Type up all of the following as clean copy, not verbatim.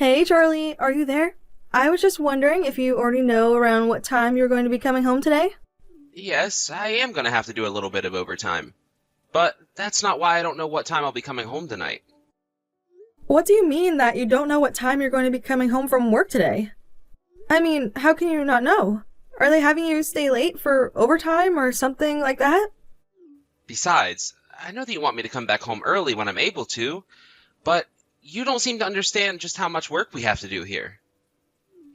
Hey, Charlie, are you there? I was just wondering if you already know around what time you're going to be coming home today? Yes, I am going to have to do a little bit of overtime. But that's not why I don't know what time I'll be coming home tonight. What do you mean that you don't know what time you're going to be coming home from work today? I mean, how can you not know? Are they having you stay late for overtime or something like that? Besides, I know that you want me to come back home early when I'm able to, but you don't seem to understand just how much work we have to do here.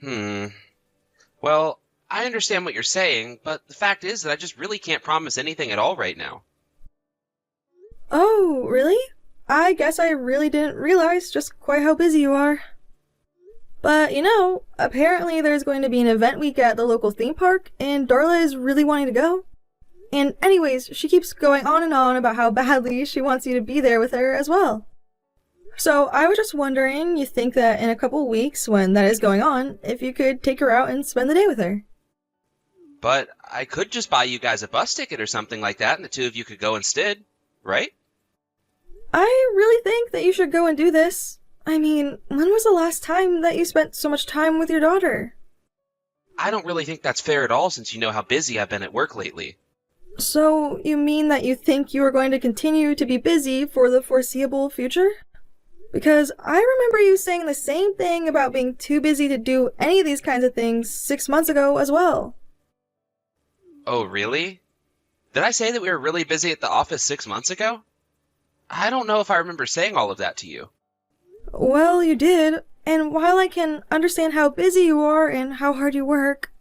Hmm. Well, I understand what you're saying, but the fact is that I just really can't promise anything at all right now. Oh, really? I guess I really didn't realize just quite how busy you are. But, apparently there's going to be an event week at the local theme park, and Darla is really wanting to go. And anyways, she keeps going on and on about how badly she wants you to be there with her as well. So I was just wondering, you think that in a couple weeks when that is going on, if you could take her out and spend the day with her? But I could just buy you guys a bus ticket or something like that, and the two of you could go instead, right? I really think that you should go and do this. I mean, when was the last time that you spent so much time with your daughter? I don't really think that's fair at all since you know how busy I've been at work lately. So, you mean that you think you are going to continue to be busy for the foreseeable future? Because I remember you saying the same thing about being too busy to do any of these kinds of things 6 months ago as well. Oh, really? Did I say that we were really busy at the office 6 months ago? I don't know if I remember saying all of that to you. Well, you did, and while I can understand how busy you are and how hard you work,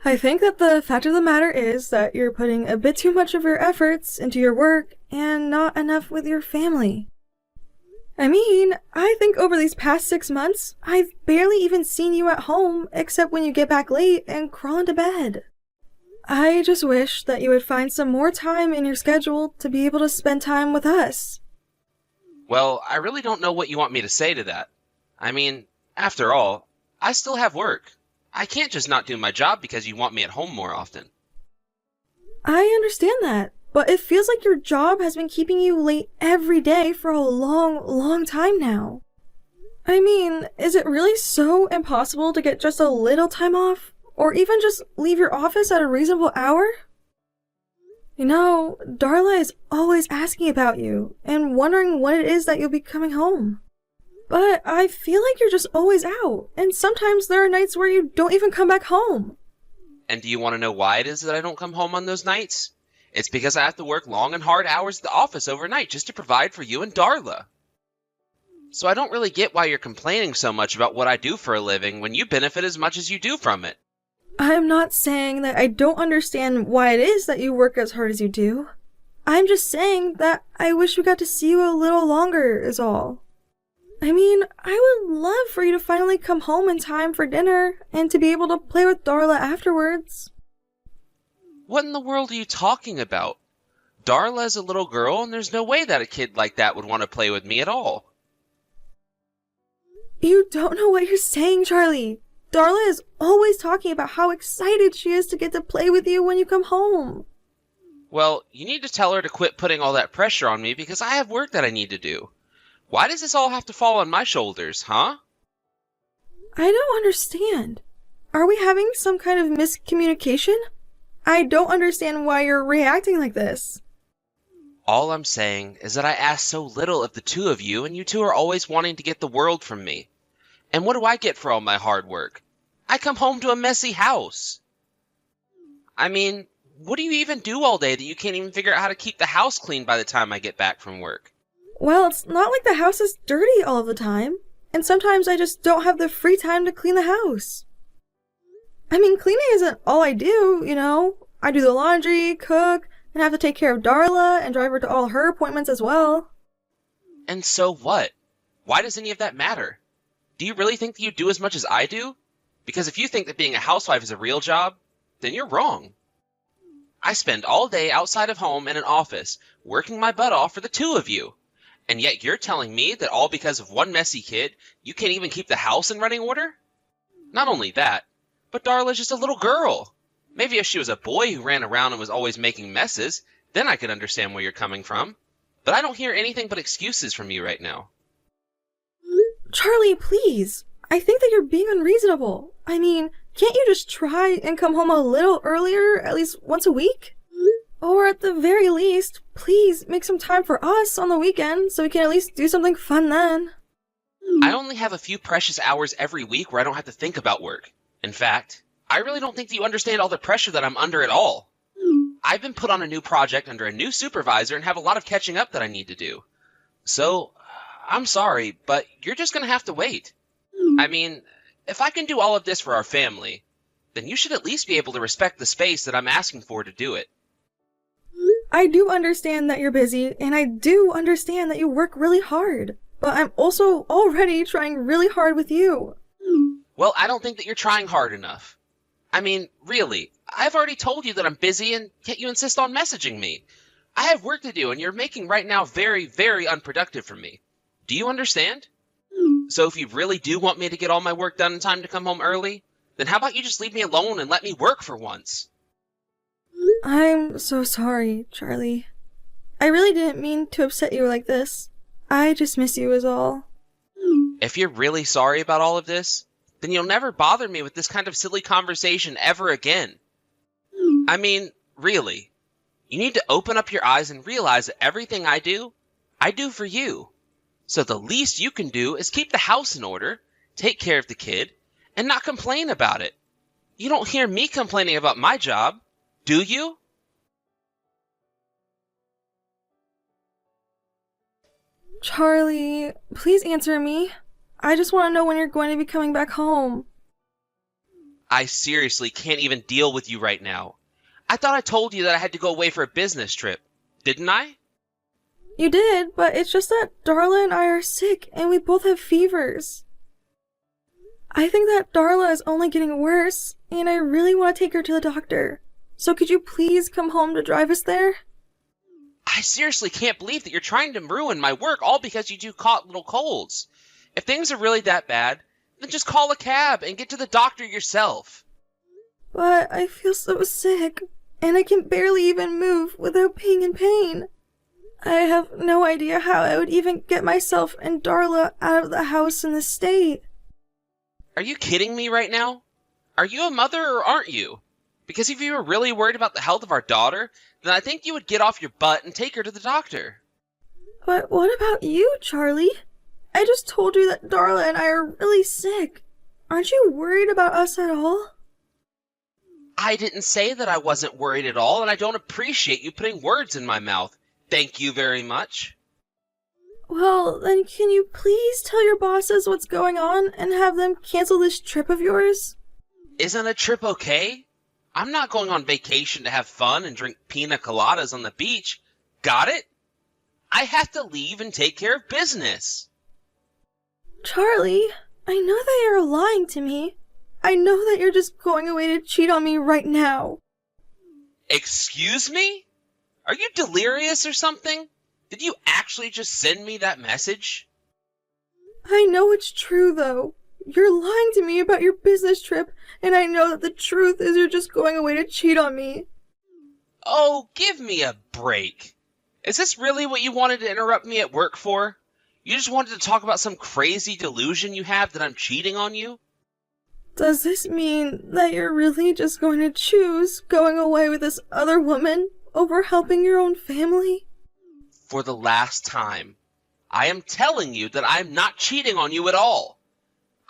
I think that the fact of the matter is that you're putting a bit too much of your efforts into your work and not enough with your family. I mean, I think over these past 6 months, I've barely even seen you at home except when you get back late and crawl into bed. I just wish that you would find some more time in your schedule to be able to spend time with us. Well, I really don't know what you want me to say to that. I mean, after all, I still have work. I can't just not do my job because you want me at home more often. I understand that, but it feels like your job has been keeping you late every day for a long, long time now. I mean, is it really so impossible to get just a little time off? Or even just leave your office at a reasonable hour? Darla is always asking about you and wondering when it is that you'll be coming home. But I feel like you're just always out, and sometimes there are nights where you don't even come back home. And do you want to know why it is that I don't come home on those nights? It's because I have to work long and hard hours at the office overnight just to provide for you and Darla. So I don't really get why you're complaining so much about what I do for a living when you benefit as much as you do from it. I'm not saying that I don't understand why it is that you work as hard as you do. I'm just saying that I wish we got to see you a little longer, is all. I mean, I would love for you to finally come home in time for dinner and to be able to play with Darla afterwards. What in the world are you talking about? Darla is a little girl, and there's no way that a kid like that would want to play with me at all. You don't know what you're saying, Charlie. Darla is always talking about how excited she is to get to play with you when you come home. Well, you need to tell her to quit putting all that pressure on me because I have work that I need to do. Why does this all have to fall on my shoulders, huh? I don't understand. Are we having some kind of miscommunication? I don't understand why you're reacting like this. All I'm saying is that I ask so little of the two of you, and you two are always wanting to get the world from me. And what do I get for all my hard work? I come home to a messy house. I mean, what do you even do all day that you can't even figure out how to keep the house clean by the time I get back from work? Well, it's not like the house is dirty all of the time, and sometimes I just don't have the free time to clean the house. I mean, cleaning isn't all I do. I do the laundry, cook, and have to take care of Darla and drive her to all her appointments as well. And so what? Why does any of that matter? Do you really think that you do as much as I do? Because if you think that being a housewife is a real job, then you're wrong. I spend all day outside of home in an office, working my butt off for the two of you. And yet you're telling me that all because of one messy kid, you can't even keep the house in running order? Not only that, but Darla's just a little girl. Maybe if she was a boy who ran around and was always making messes, then I could understand where you're coming from. But I don't hear anything but excuses from you right now. Charlie, please. I think that you're being unreasonable. I mean, can't you just try and come home a little earlier, at least once a week? Or at the very least, please make some time for us on the weekend so we can at least do something fun then. I only have a few precious hours every week where I don't have to think about work. In fact, I really don't think that you understand all the pressure that I'm under at all. I've been put on a new project under a new supervisor and have a lot of catching up that I need to do. So, I'm sorry, but you're just gonna have to wait. I mean, if I can do all of this for our family, then you should at least be able to respect the space that I'm asking for to do it. I do understand that you're busy, and I do understand that you work really hard. But I'm also already trying really hard with you. Well, I don't think that you're trying hard enough. I mean, really, I've already told you that I'm busy, and yet you insist on messaging me. I have work to do, and you're making right now very, very unproductive for me. Do you understand? So if you really do want me to get all my work done in time to come home early, then how about you just leave me alone and let me work for once? I'm so sorry, Charlie. I really didn't mean to upset you like this. I just miss you is all. If you're really sorry about all of this, then you'll never bother me with this kind of silly conversation ever again. I mean, really, you need to open up your eyes and realize that everything I do for you. So the least you can do is keep the house in order, take care of the kid, and not complain about it. You don't hear me complaining about my job, do you? Charlie, please answer me. I just want to know when you're going to be coming back home. I seriously can't even deal with you right now. I thought I told you that I had to go away for a business trip, didn't I? You did, but it's just that Darla and I are sick and we both have fevers. I think that Darla is only getting worse, and I really want to take her to the doctor. So could you please come home to drive us there? I seriously can't believe that you're trying to ruin my work all because you two caught little colds. If things are really that bad, then just call a cab and get to the doctor yourself. But I feel so sick, and I can barely even move without being in pain. I have no idea how I would even get myself and Darla out of the house in this state. Are you kidding me right now? Are you a mother or aren't you? Because if you were really worried about the health of our daughter, then I think you would get off your butt and take her to the doctor. But what about you, Charlie? I just told you that Darla and I are really sick. Aren't you worried about us at all? I didn't say that I wasn't worried at all, and I don't appreciate you putting words in my mouth. Thank you very much. Well, then can you please tell your bosses what's going on and have them cancel this trip of yours? Isn't a trip okay? I'm not going on vacation to have fun and drink pina coladas on the beach. Got it? I have to leave and take care of business. Charlie, I know that you're lying to me. I know that you're just going away to cheat on me right now. Excuse me? Are you delirious or something? Did you actually just send me that message? I know it's true, though. You're lying to me about your business trip, and I know that the truth is you're just going away to cheat on me. Oh, give me a break. Is this really what you wanted to interrupt me at work for? You just wanted to talk about some crazy delusion you have that I'm cheating on you? Does this mean that you're really just going to choose going away with this other woman over helping your own family? For the last time, I am telling you that I'm not cheating on you at all.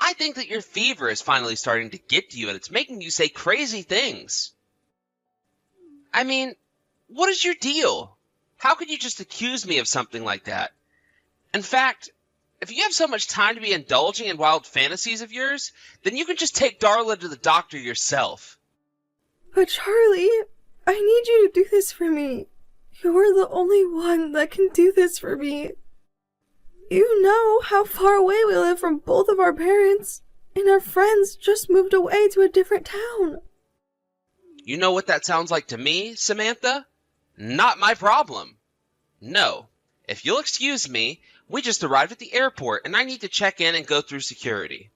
I think that your fever is finally starting to get to you and it's making you say crazy things. I mean, what is your deal? How could you just accuse me of something like that? In fact, if you have so much time to be indulging in wild fantasies of yours, then you can just take Darla to the doctor yourself. But Charlie, I need you to do this for me. You're the only one that can do this for me. You know how far away we live from both of our parents, and our friends just moved away to a different town. You know what that sounds like to me, Samantha? Not my problem. No, if you'll excuse me, we just arrived at the airport and I need to check in and go through security.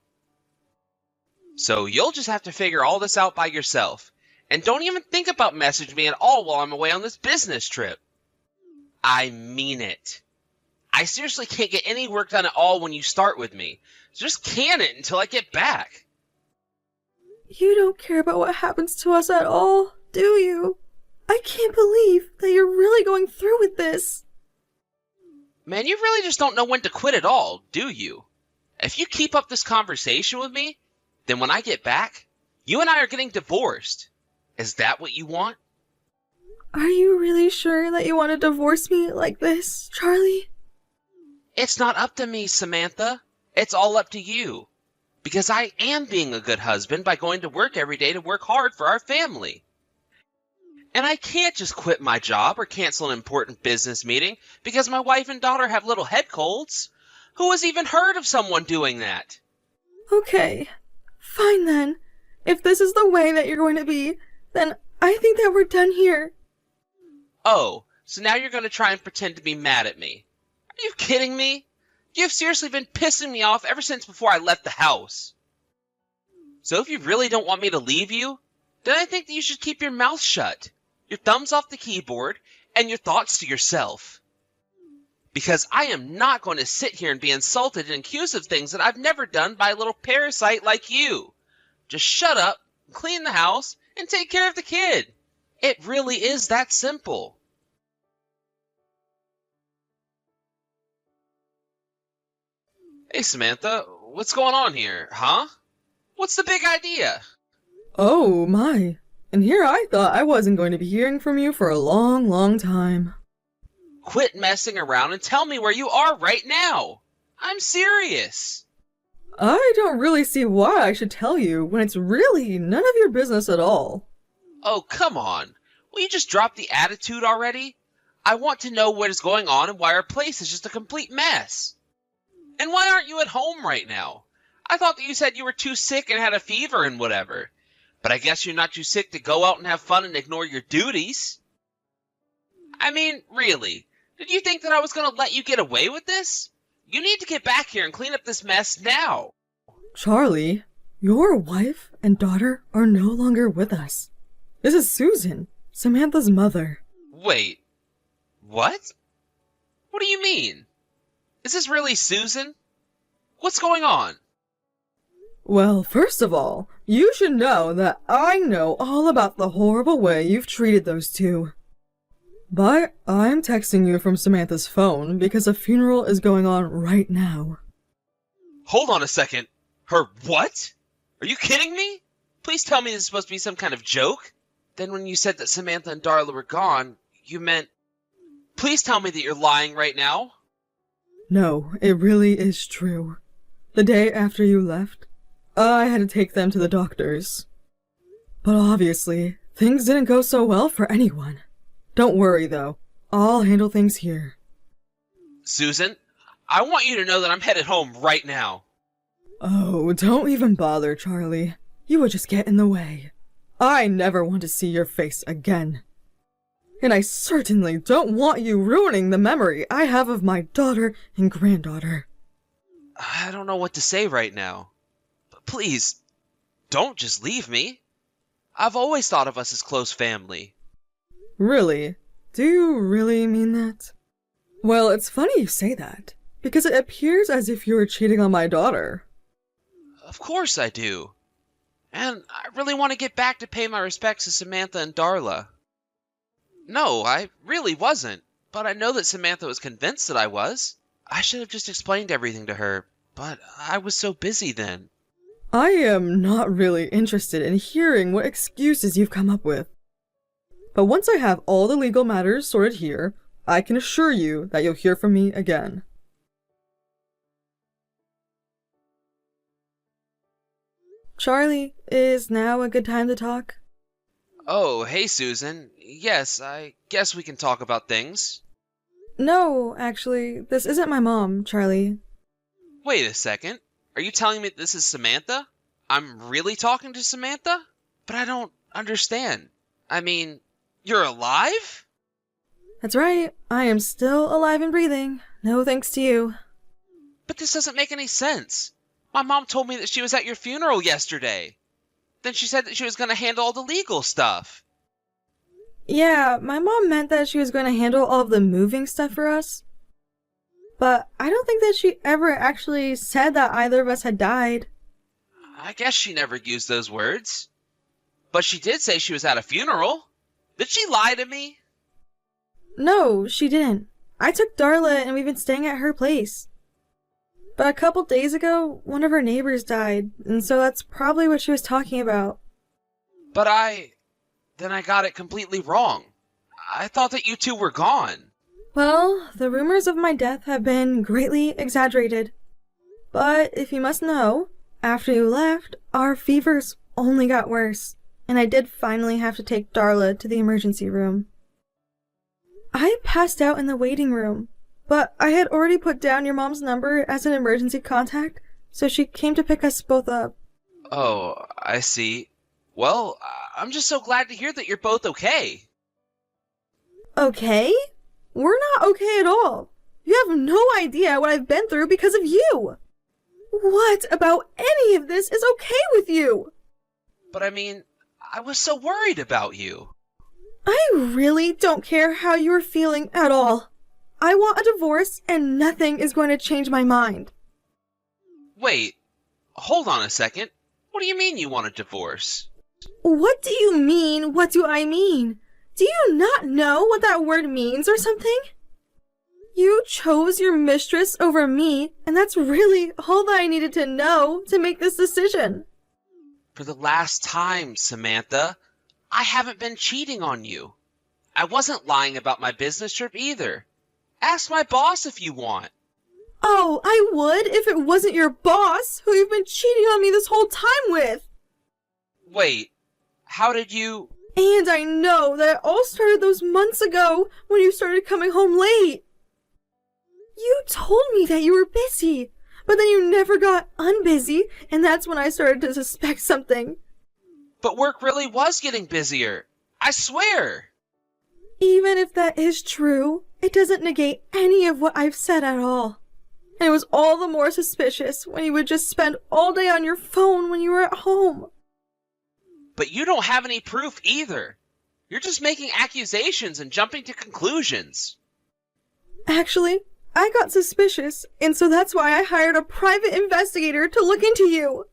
So you'll just have to figure all this out by yourself. And don't even think about messaging me at all while I'm away on this business trip. I mean it. I seriously can't get any work done at all when you start with me. So just can it until I get back. You don't care about what happens to us at all, do you? I can't believe that you're really going through with this. Man, you really just don't know when to quit at all, do you? If you keep up this conversation with me, then when I get back, you and I are getting divorced. Is that what you want? Are you really sure that you want to divorce me like this, Charlie? It's not up to me, Samantha. It's all up to you. Because I am being a good husband by going to work every day to work hard for our family. And I can't just quit my job or cancel an important business meeting because my wife and daughter have little head colds. Who has even heard of someone doing that? Okay, fine then. If this is the way that you're going to be, then I think that we're done here. Oh, so now you're going to try and pretend to be mad at me. Are you kidding me? You've seriously been pissing me off ever since before I left the house. So if you really don't want me to leave you, then I think that you should keep your mouth shut, your thumbs off the keyboard, and your thoughts to yourself. Because I am not going to sit here and be insulted and accused of things that I've never done by a little parasite like you. Just shut up, clean the house, and take care of the kid. It really is that simple. Hey, Samantha, what's going on here, huh? What's the big idea? Oh my. And here I thought I wasn't going to be hearing from you for a long, long time. Quit messing around and tell me where you are right now. I'm serious. I don't really see why I should tell you when it's really none of your business at all. Oh, come on. Will you just drop the attitude already? I want to know what is going on and why our place is just a complete mess. And why aren't you at home right now? I thought that you said you were too sick and had a fever and whatever. But I guess you're not too sick to go out and have fun and ignore your duties. I mean, really, did you think that I was going to let you get away with this? You need to get back here and clean up this mess now. Charlie, your wife and daughter are no longer with us. This is Susan, Samantha's mother. Wait, what? What do you mean? Is this really Susan? What's going on? Well, first of all, you should know that I know all about the horrible way you've treated those two. But I'm texting you from Samantha's phone because a funeral is going on right now. Hold on a second. Her what? Are you kidding me? Please tell me this is supposed to be some kind of joke. Then when you said that Samantha and Darla were gone, you meant... Please tell me that you're lying right now. No, it really is true. The day after you left, I had to take them to the doctors. But obviously, things didn't go so well for anyone. Don't worry, though. I'll handle things here. Susan, I want you to know that I'm headed home right now. Oh, don't even bother, Charlie. You would just get in the way. I never want to see your face again. And I certainly don't want you ruining the memory I have of my daughter and granddaughter. I don't know what to say right now. But please, don't just leave me. I've always thought of us as close family. Really? Do you really mean that? Well, it's funny you say that, because it appears as if you were cheating on my daughter. Of course I do. And I really want to get back to pay my respects to Samantha and Darla. No, I really wasn't. But I know that Samantha was convinced that I was. I should have just explained everything to her, but I was so busy then. I am not really interested in hearing what excuses you've come up with. But once I have all the legal matters sorted here, I can assure you that you'll hear from me again. Charlie, is now a good time to talk? Oh, hey Susan. Yes, I guess we can talk about things. No, actually, this isn't my mom, Charlie. Wait a second. Are you telling me this is Samantha? I'm really talking to Samantha? But I don't understand. I mean, you're alive? That's right, I am still alive and breathing. No thanks to you. But this doesn't make any sense. My mom told me that she was at your funeral yesterday. Then she said that she was going to handle all the legal stuff. Yeah, my mom meant that she was going to handle all of the moving stuff for us. but I don't think that she ever actually said that either of us had died. I guess she never used those words. But she did say she was at a funeral. Did she lie to me? No, she didn't. I took Darla and we've been staying at her place. But a couple days ago, one of her neighbors died, and so that's probably what she was talking about. But then I got it completely wrong. I thought that you two were gone. Well, the rumors of my death have been greatly exaggerated. But if you must know, after you left, our fevers only got worse, and I did finally have to take Darla to the emergency room. I passed out in the waiting room, but I had already put down your mom's number as an emergency contact, so she came to pick us both up. Oh, I see. Well, I'm just so glad to hear that you're both okay. Okay? We're not okay at all. You have no idea what I've been through because of you. What about any of this is okay with you? But I mean, I was so worried about you. I really don't care how you're feeling at all. I want a divorce and nothing is going to change my mind. Wait, hold on a second. What do you mean you want a divorce? What do you mean? What do I mean? Do you not know what that word means or something? You chose your mistress over me, and that's really all that I needed to know to make this decision. For the last time, Samantha, I haven't been cheating on you. I wasn't lying about my business trip either. Ask my boss if you want. Oh, I would if it wasn't your boss who you've been cheating on me this whole time with. Wait, how did you... And I know that it all started those months ago when you started coming home late. You told me that you were busy, but then you never got unbusy, and that's when I started to suspect something. But work really was getting busier. I swear. Even if that is true, it doesn't negate any of what I've said at all. And it was all the more suspicious when you would just spend all day on your phone when you were at home. But you don't have any proof either. You're just making accusations and jumping to conclusions. Actually, I got suspicious, and so that's why I hired a private investigator to look into you.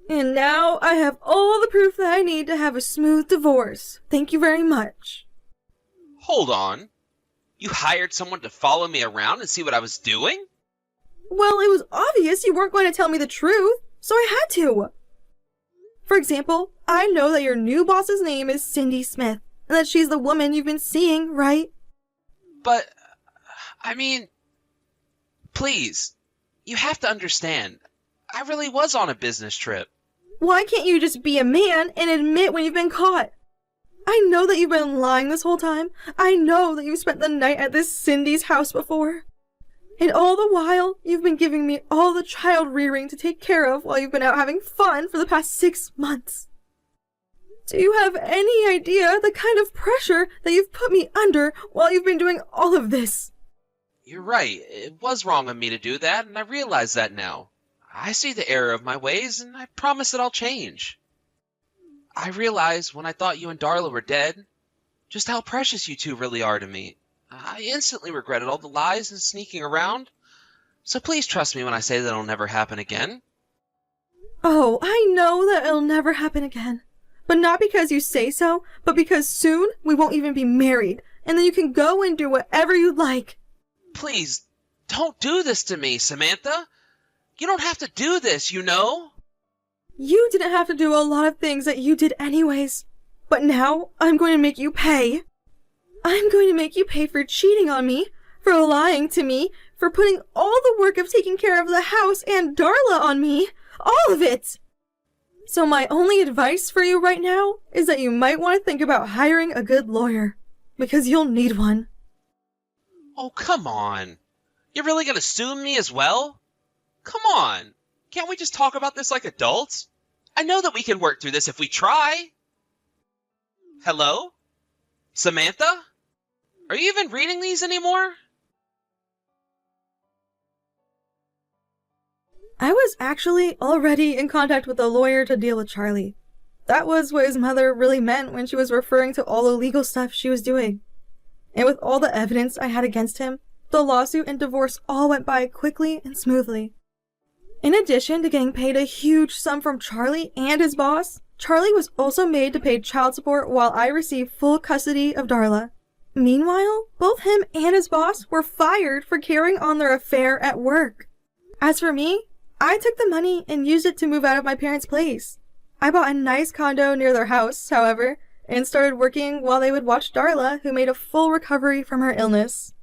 And now I have all the proof that I need to have a smooth divorce. Thank you very much. Hold on. You hired someone to follow me around and see what I was doing? Well, it was obvious you weren't going to tell me the truth, so I had to. For example, I know that your new boss's name is Cindy Smith, and that she's the woman you've been seeing, right? But, I mean, please, you have to understand, I really was on a business trip. Why can't you just be a man and admit when you've been caught? I know that you've been lying this whole time. I know that you've spent the night at this Cindy's house before. And all the while, you've been giving me all the child rearing to take care of while you've been out having fun for the past 6 months. Do you have any idea the kind of pressure that you've put me under while you've been doing all of this? You're right, it was wrong of me to do that, and I realize that now. I see the error of my ways, and I promise that I'll change. I realized when I thought you and Darla were dead, just how precious you two really are to me. I instantly regretted all the lies and sneaking around. So please trust me when I say that it'll never happen again. Oh, I know that it'll never happen again. But not because you say so, but because soon we won't even be married, and then you can go and do whatever you like. Please, don't do this to me, Samantha. You don't have to do this, you know? You didn't have to do a lot of things that you did anyways. But now, I'm going to make you pay. I'm going to make you pay for cheating on me, for lying to me, for putting all the work of taking care of the house and Darla on me. All of it! So my only advice for you right now is that you might want to think about hiring a good lawyer. Because you'll need one. Oh, come on. You're really gonna sue me as well? Come on. Can't we just talk about this like adults? I know that we can work through this if we try. Hello? Samantha? Are you even reading these anymore? I was actually already in contact with a lawyer to deal with Charlie. That was what his mother really meant when she was referring to all the legal stuff she was doing. And with all the evidence I had against him, The lawsuit and divorce all went by quickly and smoothly. In addition to getting paid a huge sum from Charlie and his boss, Charlie was also made to pay child support while I received full custody of Darla. Meanwhile, both him and his boss were fired for carrying on their affair at work. As for me, I took the money and used it to move out of my parents' place. I bought a nice condo near their house, however, and started working while they would watch Darla, who made a full recovery from her illness.